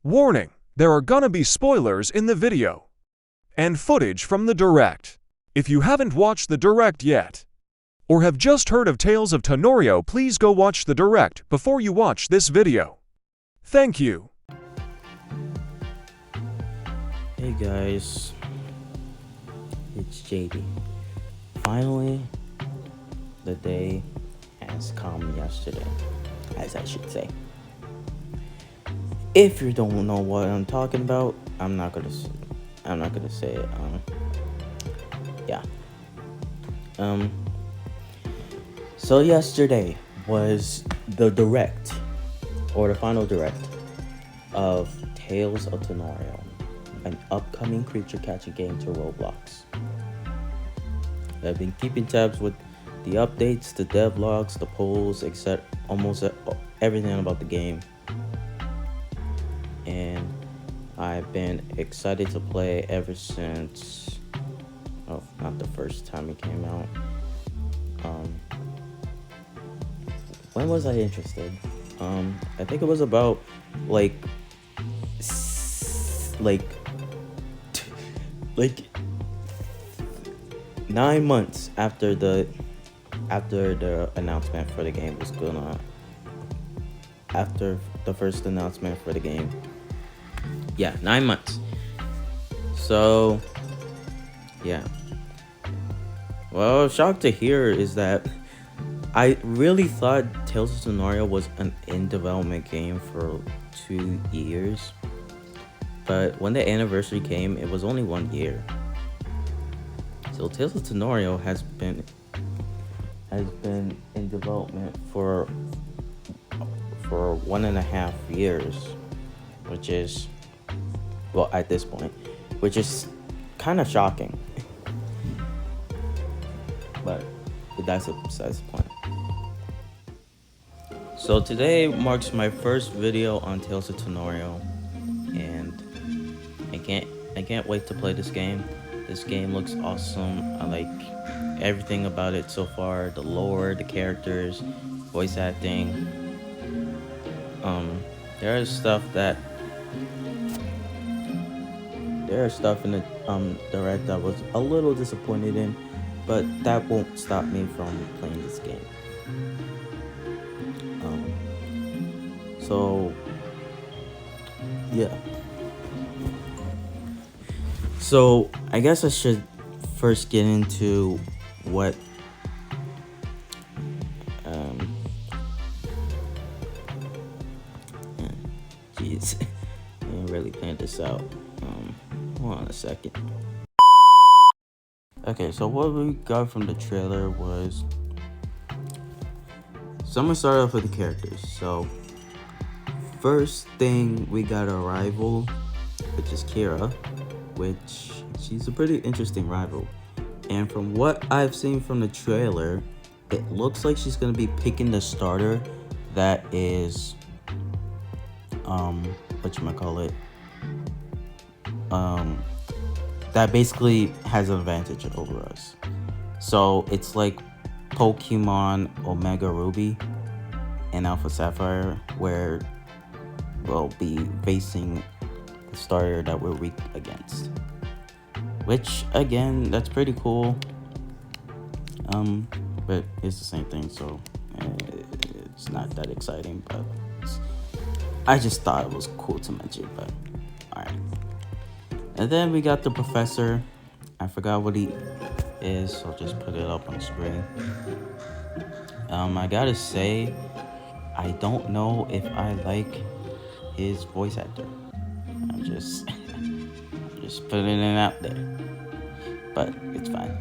Warning, there are gonna be spoilers in the video and footage from the direct. If you haven't watched the direct yet, or have just heard of Tales of Tanorio, please go watch the direct before you watch this video. Thank you. Hey guys, it's JD. Finally, the day has come yesterday, as I should say. If you don't know what I'm talking about, I'm not gonna say it. Yeah. So yesterday was the direct, or the final direct, of Tales of Tanorio, an upcoming creature catcher game to Roblox. I've been keeping tabs with the updates, the devlogs, the polls, except almost everything about the game. And I've been excited to play ever since, not the first time it came out. When was I interested? I think it was about like 9 months after the announcement for the game was after the first announcement for the game. Yeah, 9 months. So yeah. Well, shocked to hear is that I really thought Tales of Tanorio was an in-development game for 2 years. But when the anniversary came, it was only 1 year. So Tales of Tanorio has been in development for 1.5 years, which is, well, at this point, which is kind of shocking. But that's besides the point. So today marks my first video on Tales of Tanorio, and I can't wait to play this game. This game looks awesome. I like everything about it so far. The lore, the characters, voice acting. There is stuff in the direct that I was a little disappointed in, but that won't stop me from playing this game. So yeah. So I guess I should first get into what jeez, I didn't really plan this out. Hold on a second. Okay, so what we got from the trailer was, so I'm gonna start off with the characters. So first thing, we got a rival, which is Kira, which she's a pretty interesting rival. And from what I've seen from the trailer, it looks like she's gonna be picking the starter that is whatchamacallit, that basically has an advantage over us. So it's like Pokemon Omega Ruby and Alpha Sapphire, where we'll be facing the starter that we're weak against. Which, again, that's pretty cool. But it's the same thing, so it's not that exciting, but I just thought it was cool to mention, but alright. And then we got the professor. I forgot what he is, so I'll just put it up on the screen. I gotta say, I don't know if I like his voice actor. I'm just putting it out there, but it's fine.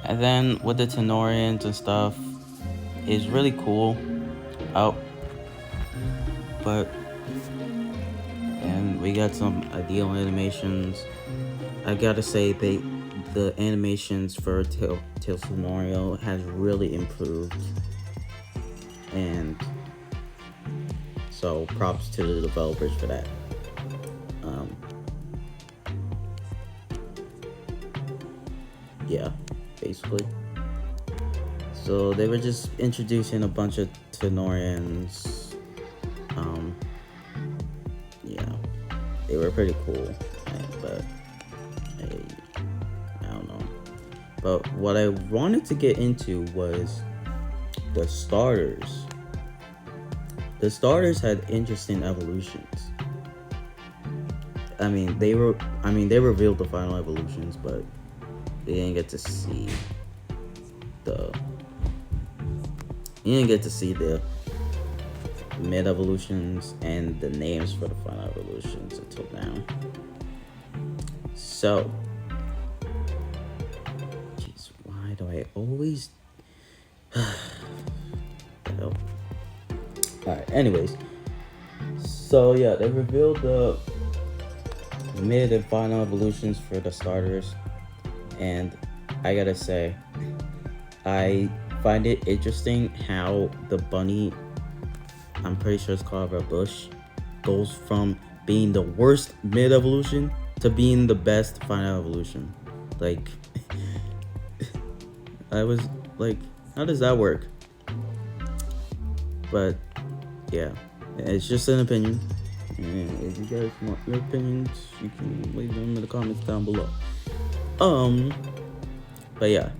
And then with the Tenorians and stuff, is really cool. And we got some ideal animations. I gotta say, the animations for Tales of Tanorio has really improved, and so props to the developers for that. Yeah, basically. So they were just introducing a bunch of Tenorians they were pretty cool, but I don't know. But what I wanted to get into was the starters. The starters had interesting evolutions. They revealed the final evolutions, but we didn't get to see the mid evolutions and the names for the final evolutions until now. So, jeez, why do I always? Alright, anyways. So yeah, they revealed the mid and final evolutions for the starters, and I gotta say, I find it interesting how the bunny, I'm pretty sure it's called a bush, goes from being the worst mid evolution to being the best final evolution. Like, I was like, how does that work? But yeah, it's just an opinion. And if you guys want your opinions, you can leave them in the comments down below. But yeah,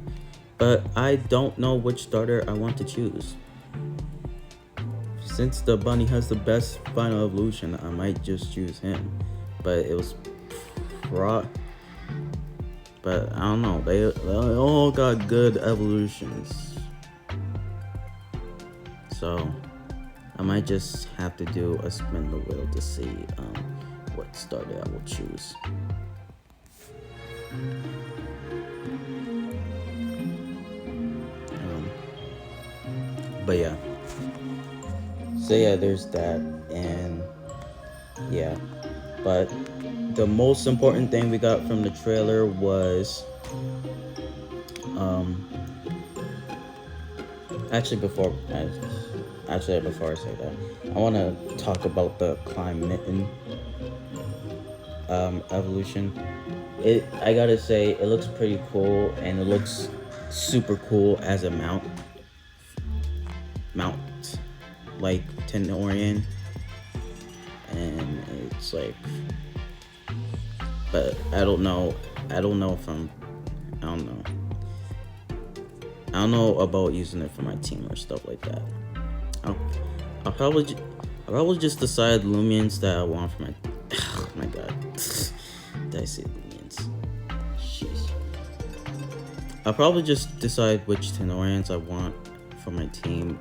but I don't know which starter I want to choose. Since the bunny has the best final evolution, I might just choose him. But it was but I don't know. They all got good evolutions. So I might just have to do a spin the wheel to see what starter I will choose. But yeah. So yeah, there's that, and yeah. But the most important thing we got from the trailer was before I say that, I want to talk about the climb mitten evolution. I gotta say, it looks pretty cool, and it looks super cool as a mount like Tenorian, and it's like, but I don't know about using it for my team or stuff like that. I'll probably just decide Lumians that I want for my. Oh my god, did I say Lumians? Jeez. I'll probably just decide which Tenorians I want for my team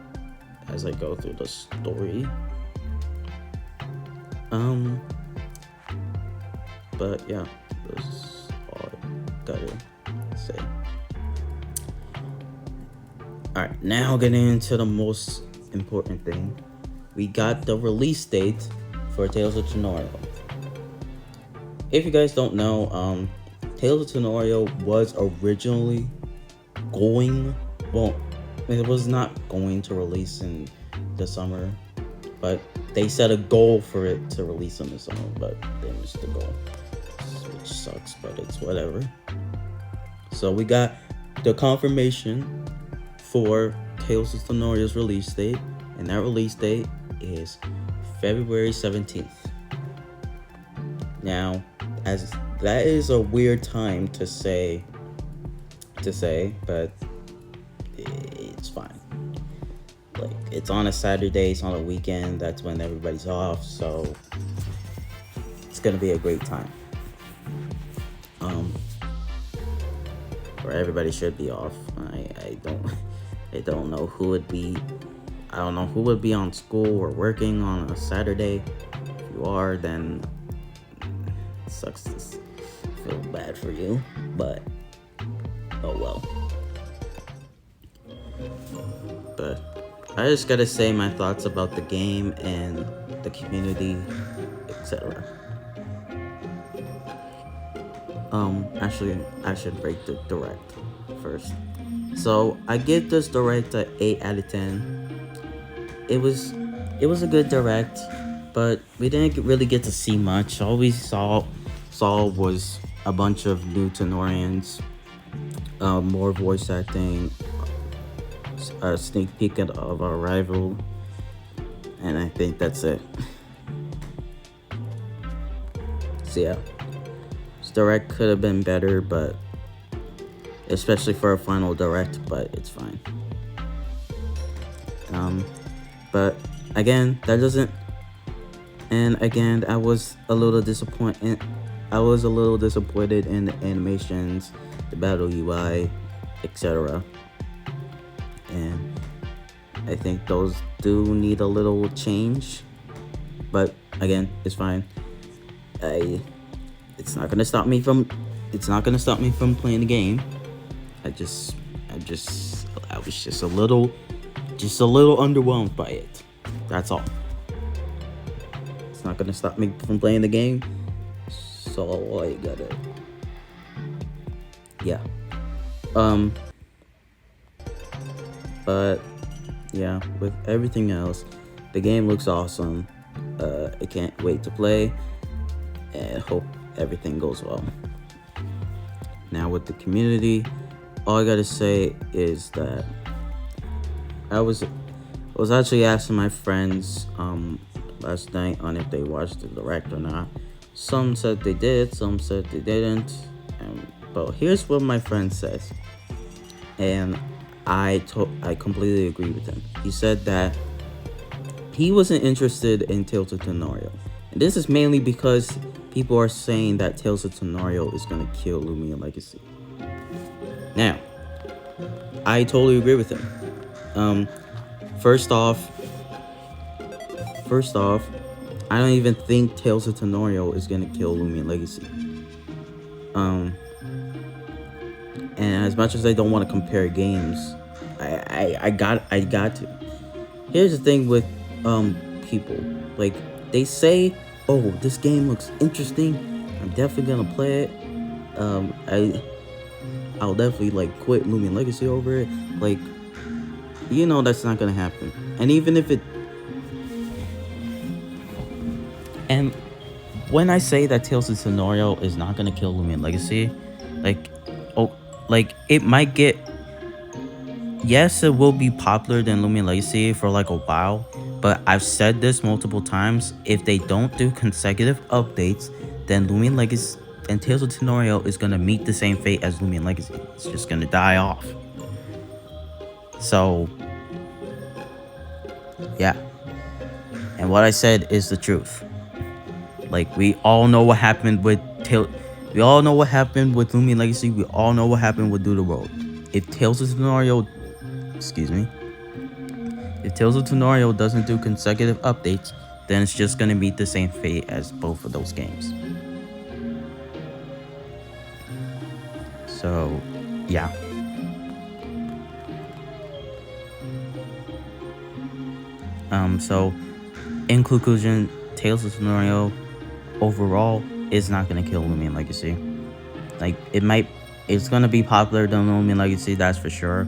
as I go through the story. But yeah, that's all I gotta say. Alright, now getting into the most important thing. We got the release date for Tales of Tanorio. If you guys don't know, Tales of Tanorio was originally it was not going to release in the summer, but they set a goal for it to release in the summer, but they missed the goal, which sucks, but it's whatever. So we got the confirmation for Tales of Tanorio's release date, and that release date is February 17th. Now, as that is a weird time to say, but it's fine. Like, it's on a Saturday, it's on a weekend, that's when everybody's off, so it's gonna be a great time. Or everybody should be off. I don't know who would be. I don't know who would be on school or working on a Saturday. If you are, then it sucks to feel bad for you, but oh well. But I just gotta say my thoughts about the game and the community, etc. Actually, I should rate the direct first. So I give this direct a 8 out of 10. It was a good direct, but we didn't really get to see much. All we saw was a bunch of new Tenorians, more voice acting, a sneak peek of our rival, and I think that's it. So yeah, this direct could have been better, but especially for a final direct, but it's fine. But again, that doesn't. And again, I was a little disappointed. I was a little disappointed in the animations, the battle UI, etc. And I think those do need a little change. But again, it's fine. It's not gonna stop me from. It's not gonna stop me from playing the game. I was just a little underwhelmed by it. That's all. It's not gonna stop me from playing the game. So I gotta. Yeah. But yeah, with everything else, the game looks awesome. I can't wait to play, and hope everything goes well. Now with the community, all I gotta say is that I was actually asking my friends last night on if they watched the direct or not. Some said they did, some said they didn't. But here's what my friend says, and I completely agree with him. He said that he wasn't interested in Tales of Tanorio, and this is mainly because people are saying that Tales of Tanorio is gonna kill Lumia Legacy. Now, I totally agree with him. First off, I don't even think Tales of Tanorio is gonna kill Lumia Legacy. And as much as I don't want to compare games, I got to. Here's the thing with people, like, they say, oh, this game looks interesting, I'm definitely gonna play it. I'll definitely like quit Lumia Legacy over it. Like, you know that's not gonna happen. And even if it, and when I say that Tales of Tanorio is not gonna kill Lumia Legacy, like it might get, yes, it will be popular than Lumia Legacy for like a while, but I've said this multiple times, if they don't do consecutive updates, then Lumia Legacy and Tales of Tanorio is gonna meet the same fate as Lumia Legacy. It's just gonna die off. So yeah, and what I said is the truth. Like, we all know what happened with we all know what happened with Lumia Legacy. We all know what happened with Do the World. If Tales of Tanorio doesn't do consecutive updates, then it's just gonna meet the same fate as both of those games. So yeah. So in conclusion, Tales of Tanorio overall is not gonna kill Lumia Legacy. Like, it's gonna be popular than Lumia Legacy, that's for sure,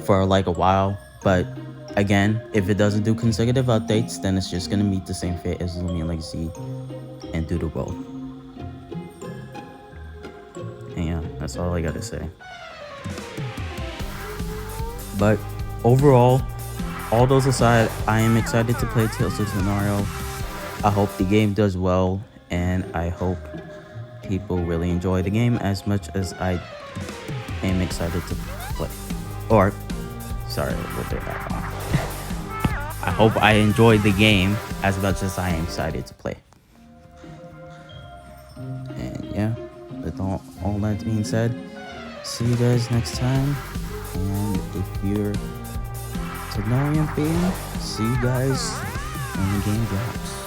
for like a while. But again, if it doesn't do consecutive updates, then it's just gonna meet the same fate as Lumia Legacy and Do the World. And yeah, that's all I gotta say. But overall, all those aside, I am excited to play Tales of Tanorio. I hope the game does well, and I hope people really enjoy the game as much as I am excited to play. Or, sorry, we'll do that on. I hope I enjoy the game as much as I am excited to play. And yeah, with all that being said, see you guys next time. And if you're Tanorian fan, see you guys when the game drops.